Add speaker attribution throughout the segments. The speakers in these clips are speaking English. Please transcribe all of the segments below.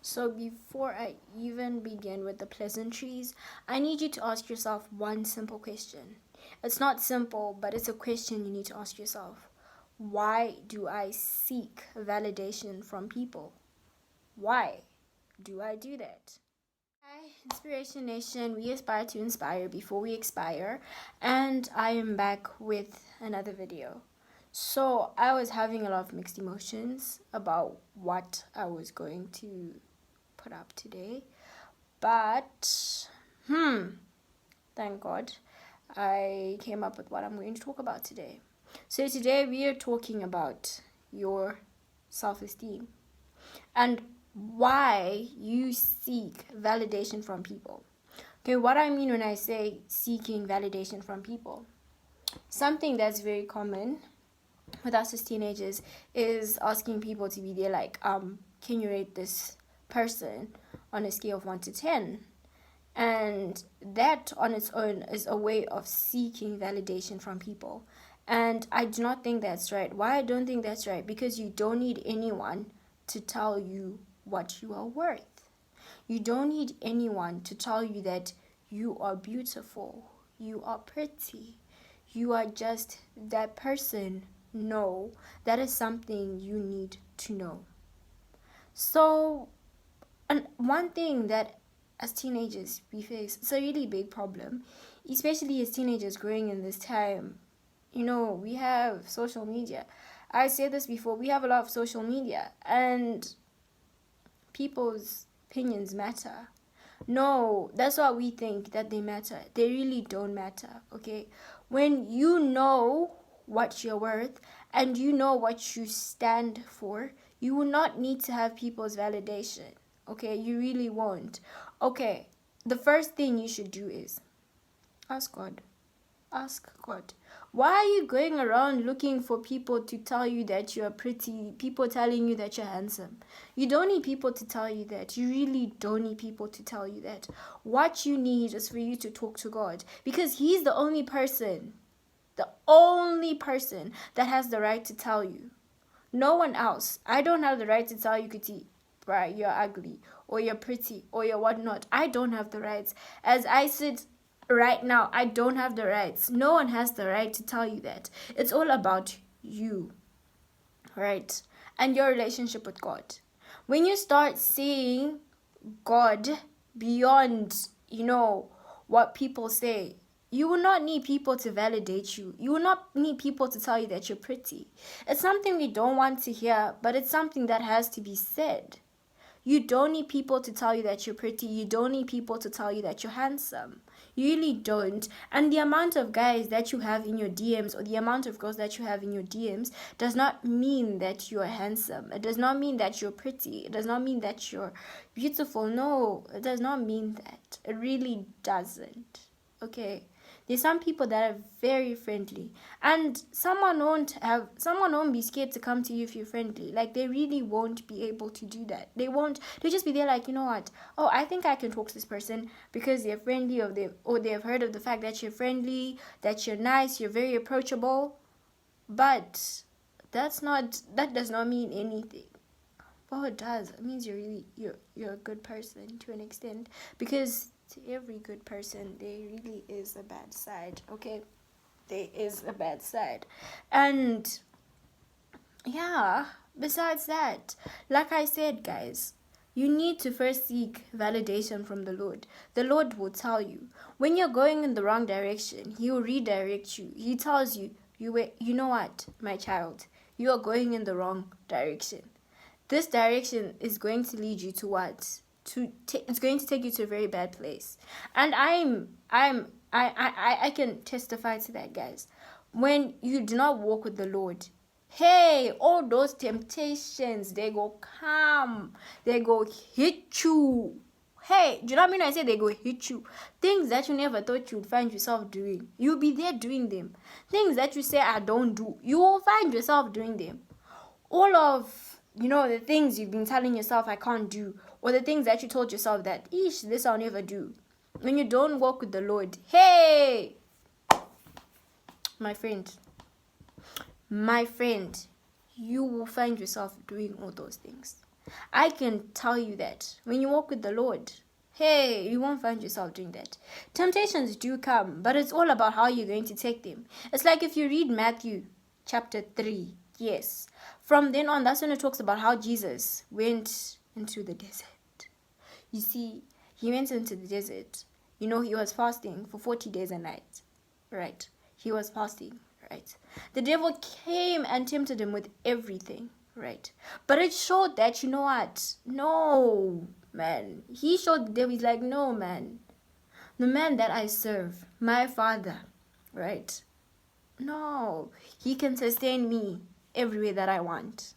Speaker 1: So before I even begin with the pleasantries, I need you to ask yourself one simple question. It's not simple, but it's a question you need to ask yourself. Why do I seek validation from people? Why do I do that? Hi, Inspiration Nation. We aspire to inspire before we expire, and I am back with another video. So, I was having a lot of mixed emotions about what I was going to put up today, but thank God I came up with what I'm going to talk about today. So, today we are talking about your self esteem and why you seek validation from people. Okay, what I mean when I say seeking validation from people, something that's very common with us as teenagers is asking people to be there, like, can you rate this person on a scale of 1 to 10? And that on its own is a way of seeking validation from people. And I do not think that's right. Why I don't think that's right? Because you don't need anyone to tell you what you are worth. You don't need anyone to tell you that you are beautiful, you are pretty, you are just that person. No, that is something you need to know. So, and one thing that as teenagers we face, it's a really big problem, especially as teenagers growing in this time. We have social media. I said this before, we have a lot of social media, and people's opinions matter. No, that's what we think, that they matter. They really don't matter, okay? When you know what you're worth and you know what you stand for, you will not need to have people's validation, okay? You really won't. Okay, the first thing you should do is ask God. Ask God. Why are you going around looking for people to tell you that you're pretty, people telling you that you're handsome? You don't need people to tell you that. You really don't need people to tell you that. What you need is for you to talk to God, because He's the only person that has the right to tell you. No one else. I don't have the right to tell you, Kuti, right, you're ugly, or you're pretty, or you're whatnot. I don't have the rights. As I sit right now, I don't have the rights. No one has the right to tell you that. It's all about you, right? And your relationship with God. When you start seeing God beyond, what people say, you will not need people to validate you. You will not need people to tell you that you're pretty. It's something we don't want to hear, but it's something that has to be said. You don't need people to tell you that you're pretty. You don't need people to tell you that you're handsome. You really don't. And the amount of guys that you have in your DMs, or the amount of girls that you have in your DMs, does not mean that you're handsome. It does not mean that you're pretty. It does not mean that you're beautiful. No, it does not mean that. It really doesn't. Okay? There's some people that are very friendly, and someone won't be scared to come to you if you're friendly. Like, they really won't be able to do that. They'll just be there like, you know what? Oh, I think I can talk to this person because they're friendly, or they've heard of the fact that you're friendly, that you're nice, you're very approachable. But that does not mean anything. Well, it does. It means you're a good person to an extent, because to every good person there really is a bad side. Okay, there is a bad side. And yeah, besides that, like I said, guys, you need to first seek validation from the Lord. The Lord will tell you when you're going in the wrong direction. He will redirect you. He tells you, you know what, my child, you are going in the wrong direction. This direction is going to lead you to what? It's going to take you to a very bad place. And I can testify to that, guys. When you do not walk with the Lord, hey, all those temptations, they go come, they go hit you. Hey, do you know what I mean? I say they go hit you. Things that you never thought you'd find yourself doing, you'll be there doing them. Things that you say I don't do, you will find yourself doing them. All of the things you've been telling yourself I can't do, or the things that you told yourself that, this I'll never do. When you don't walk with the Lord, hey, my friend, you will find yourself doing all those things. I can tell you that when you walk with the Lord, hey, you won't find yourself doing that. Temptations do come, but it's all about how you're going to take them. It's like if you read Matthew chapter 3, yes. From then on, that's when it talks about how Jesus went into the desert. You see, he went into the desert. He was fasting for 40 days and nights. Right. He was fasting. Right. The devil came and tempted him with everything. Right. But it showed that, what? No, man. He showed the devil, he's like, no, man. The man that I serve, my Father, right? No, he can sustain me everywhere that I want.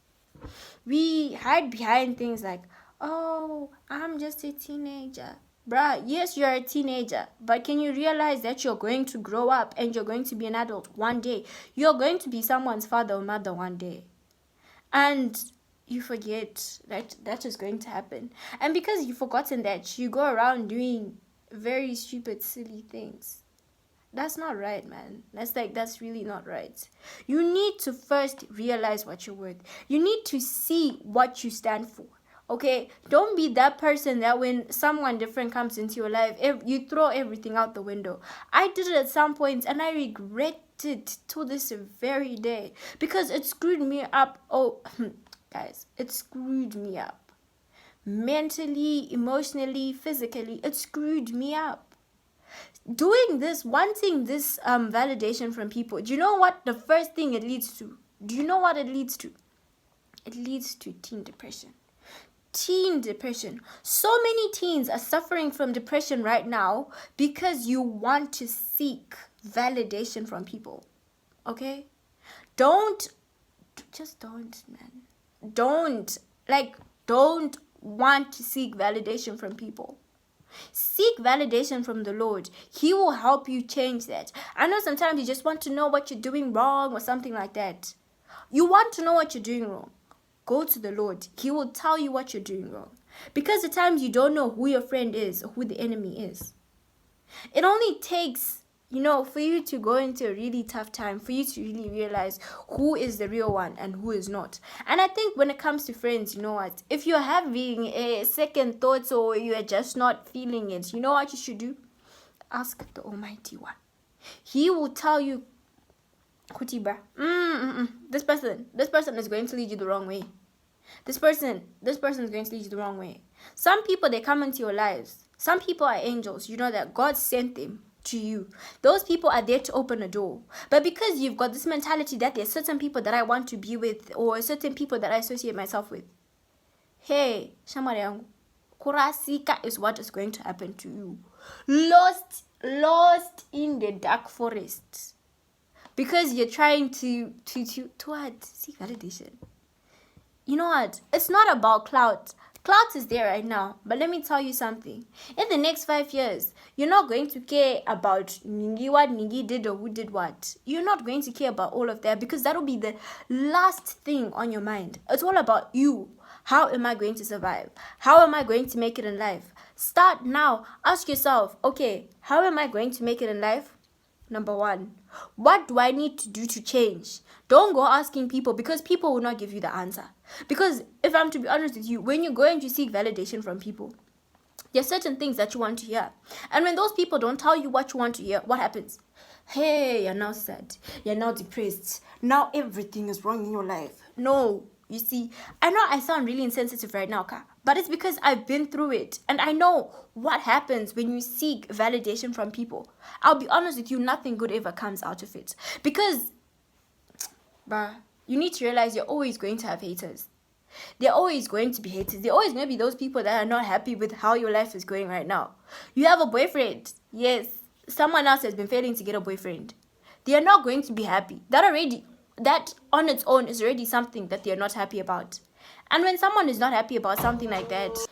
Speaker 1: We hide behind things like, oh, I'm just a teenager. Bruh, yes, you're a teenager, but can you realize that you're going to grow up and you're going to be an adult one day? You're going to be someone's father or mother one day. And you forget that is going to happen. And because you've forgotten that, you go around doing very stupid, silly things. That's not right, man. That's really not right. You need to first realize what you're worth. You need to see what you stand for. Okay, don't be that person that when someone different comes into your life, you throw everything out the window. I did it at some points and I regret it to this very day because it screwed me up. Oh, guys, it screwed me up. Mentally, emotionally, physically, it screwed me up. Doing this, wanting this validation from people, do you know what the first thing it leads to? Do you know what it leads to? It leads to teen depression. Teen depression. So many teens are suffering from depression right now because you want to seek validation from people. Okay? Don't, man. Don't want to seek validation from people. Seek validation from the Lord. He will help you change that. I know sometimes you just want to know what you're doing wrong or something like that. You want to know what you're doing wrong. Go to the Lord. He will tell you what you're doing wrong. Because at times you don't know who your friend is or who the enemy is. It only takes, for you to go into a really tough time, for you to really realize who is the real one and who is not. And I think when it comes to friends, you know what? If you're having a second thoughts or you're just not feeling it, you know what you should do? Ask the Almighty One. He will tell you, Kutiba, this person is going to lead you the wrong way. This person is going to lead you the wrong way. Some people, they come into your lives. Some people are angels. You know that God sent them to you. Those people are there to open a door. But because you've got this mentality that there's certain people that I want to be with or certain people that I associate myself with, hey, Shamariangu, kurasika is what is going to happen to you. Lost in the dark forest. Because you're trying to what? Seek validation. You know what? It's not about clout. Clout is there right now. But let me tell you something. In the next 5 years, you're not going to care about what Ningi did or who did what. You're not going to care about all of that because that will be the last thing on your mind. It's all about you. How am I going to survive? How am I going to make it in life? Start now. Ask yourself, okay, how am I going to make it in life? Number 1, what do I need to do to change? Don't go asking people because people will not give you the answer. Because if I'm to be honest with you, when you're going to seek validation from people, there are certain things that you want to hear. And when those people don't tell you what you want to hear, what happens? Hey, you're now sad. You're now depressed. Now everything is wrong in your life. No, you see, I know I sound really insensitive right now, Ka, but it's because I've been through it. And I know what happens when you seek validation from people. I'll be honest with you, nothing good ever comes out of it. Because, you need to realize you're always going to have haters. They're always going to be haters. They're always going to be those people that are not happy with how your life is going right now. You have a boyfriend. Yes, someone else has been failing to get a boyfriend. They are not going to be happy. That on its own is already something that they're not happy about. And when someone is not happy about something like that,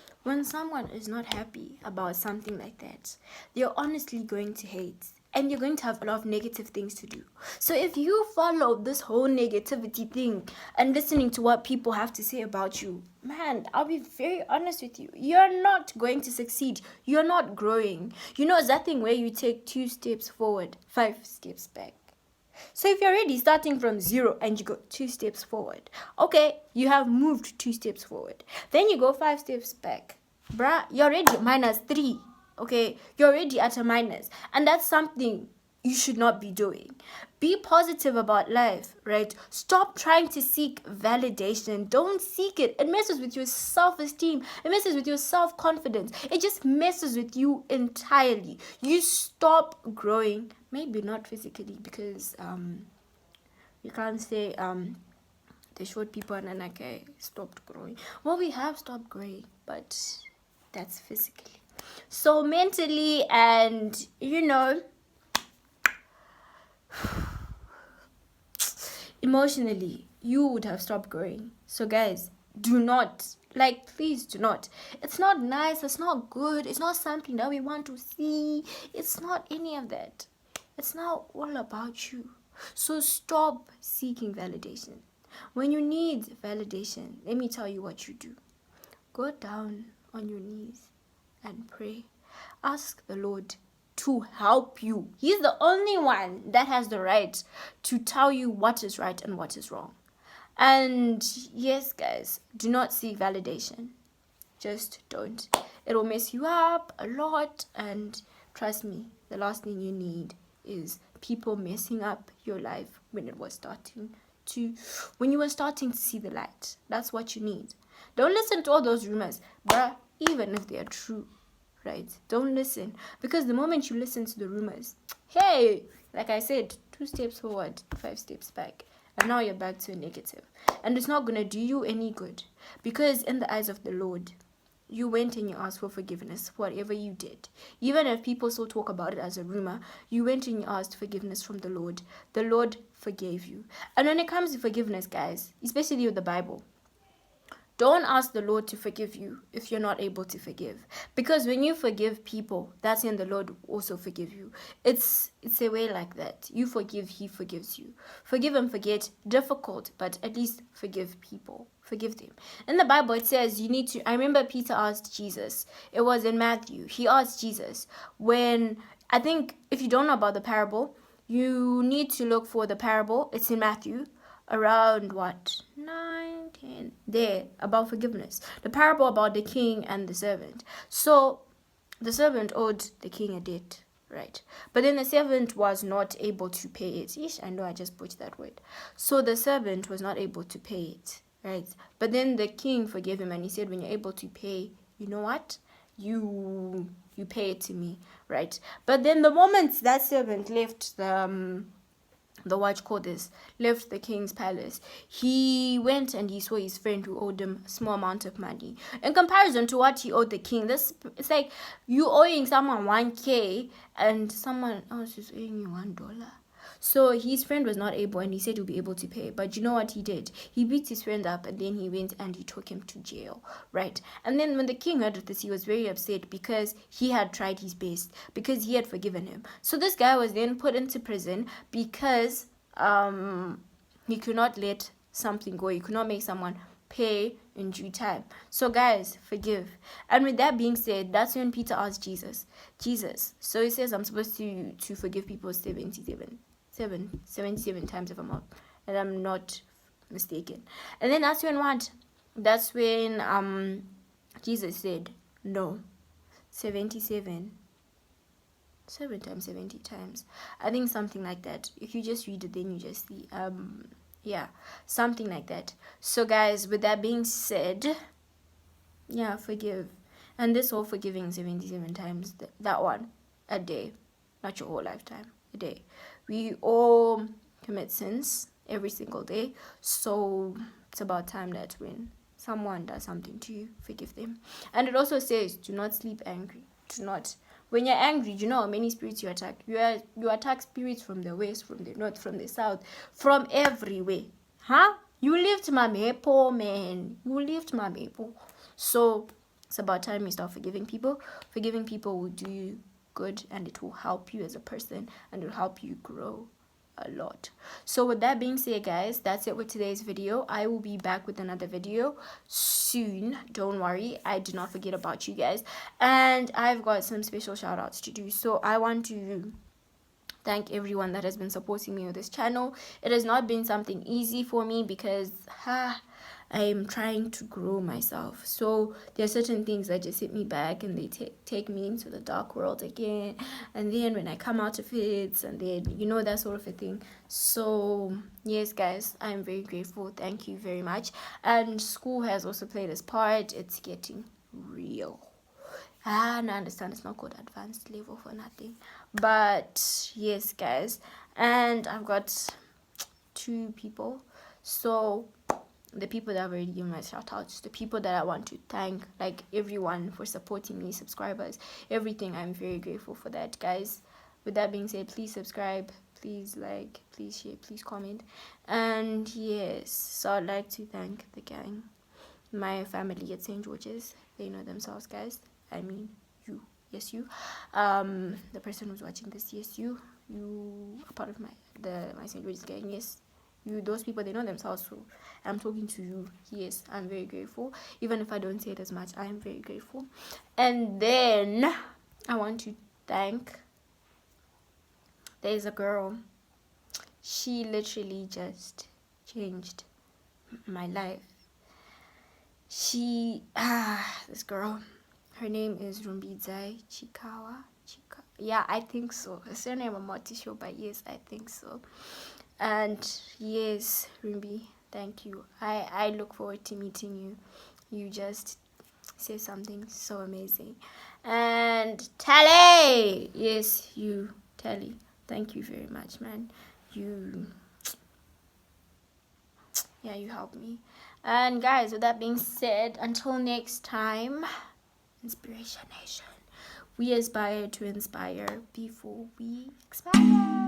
Speaker 1: they're honestly going to hate. And you're going to have a lot of negative things to do. So if you follow this whole negativity thing and listening to what people have to say about you, man, I'll be very honest with you. You're not going to succeed. You're not growing. You know, it's that thing where you take 2 steps forward, 5 steps back. So if you're already starting from 0 and you go 2 steps forward, okay, you have moved 2 steps forward. Then you go 5 steps back. Bruh, you're already -3. Okay, you're already at a minus. And that's something you should not be doing. Be positive about life, right? Stop trying to seek validation. Don't seek it. It messes with your self-esteem. It messes with your self-confidence. It just messes with you entirely. You stop growing. Maybe not physically, because you can't say the short people and Anake stopped growing. Well, we have stopped growing, but that's physically. So mentally, and emotionally, you would have stopped growing. So guys, do not, please do not. It's not nice, it's not good, it's not something that we want to see. It's not any of that. It's not all about you. So stop seeking validation. When you need validation, let me tell you what you do. Go down on your knees and pray. Ask the Lord to help you. He's the only one that has the right to tell you what is right and what is wrong. And yes, guys, do not seek validation. Just don't. It will mess you up a lot, and trust me, the last thing you need is people messing up your life when you were starting to see the light. That's what you need. Don't listen to all those rumors, bruh, even if they are true, right? Don't listen, because the moment you listen to the rumors, hey, like I said, 2 steps forward, 5 steps back, and now you're back to a negative. And it's not gonna do you any good, because in the eyes of the Lord, you went and you asked for forgiveness, whatever you did. Even if people still talk about it as a rumor, you went and you asked forgiveness from the Lord. The Lord forgave you. And when it comes to forgiveness, guys, especially with the Bible, don't ask the Lord to forgive you if you're not able to forgive. Because when you forgive people, that's when the Lord will also forgive you. It's a way like that. You forgive, he forgives you. Forgive and forget, difficult, but at least forgive people. Forgive them. In the Bible, it says you need to, I remember Peter asked Jesus. It was in Matthew. He asked Jesus when, I think if you don't know about the parable, you need to look for the parable. It's in Matthew. Around 9, 10 there, about forgiveness, the parable about the king and the servant. So the servant owed the king a debt, right? But then the servant was not able to pay it. I know I just butchered that word. So the servant was not able to pay it, right? But then the king forgave him, and he said, when you're able to pay, you know what, you pay it to me, right? But then the moment that servant left left the king's palace, he went and he saw his friend who owed him a small amount of money in comparison to what he owed the king. It's like you owing someone 1K and someone else is owing you $1. So his friend was not able, and he said he'll be able to pay. But you know what he did? He beat his friend up, and then he went and he took him to jail, right? And then when the king heard of this, he was very upset because he had tried his best, because he had forgiven him. So this guy was then put into prison because he could not let something go. He could not make someone pay in due time. So guys, forgive. And with that being said, that's when Peter asked Jesus. So he says, I'm supposed to forgive people 77 times if I'm not mistaken. And then that's when Jesus said, no, 77 7 times 70 times, I think, something like that. If you just read it, then you just see something like that. So guys, with that being said, forgive. And this whole forgiving 77 times, that one a day, not your whole lifetime, a day. We all commit sins every single day, so it's about time that when someone does something to you, forgive them. And it also says, do not sleep angry. Do not. When you're angry, you know how many spirits you attack. You attack spirits from the west, from the north, from the south, from everywhere. You lift my maple, man. You lift my maple. So it's about time you start forgiving people. Forgiving people will do you good, and it will help you as a person, and it will help you grow a lot. So with that being said, guys, that's it with today's video. I will be back with another video soon. Don't worry, I did not forget about you guys, and I've got some special shout outs to do. So I want to thank everyone that has been supporting me with this channel. It has not been something easy for me because I'm trying to grow myself. So there are certain things that just hit me back and they take me into the dark world again. And then when I come out of it, and then, you know, that sort of a thing. So yes, guys, I'm very grateful. Thank you very much. And school has also played its part. It's getting real. And I understand it's not called advanced level for nothing. But yes, guys. And I've got 2 people. So the people that I've already given my shout outs, the people that I want to thank, like everyone for supporting me, subscribers, everything. I'm very grateful for that, guys. With that being said, please subscribe, please like, please share, please comment. And yes, so I'd like to thank the gang, my family at St. George's. They know themselves, guys. I mean, you. Yes, you. The person who's watching this, yes, you are part of my St. George's gang. Yes, you. Those people, they know themselves. So I'm talking to you. Yes, I'm very grateful. Even if I don't say it as much, I am very grateful. And then I want to thank. There's a girl. She literally just changed my life. This girl, her name is Rumbidzai Chakawa. Yeah, I think so. Her surname I'm not too sure, but yes, I think so. And yes, Rumbi, thank you. I look forward to meeting you. You just say something so amazing. And Tally, yes, you, Tally, thank you very much, man. You helped me. And guys, with that being said, until next time, Inspiration Nation, we aspire to inspire before we expire.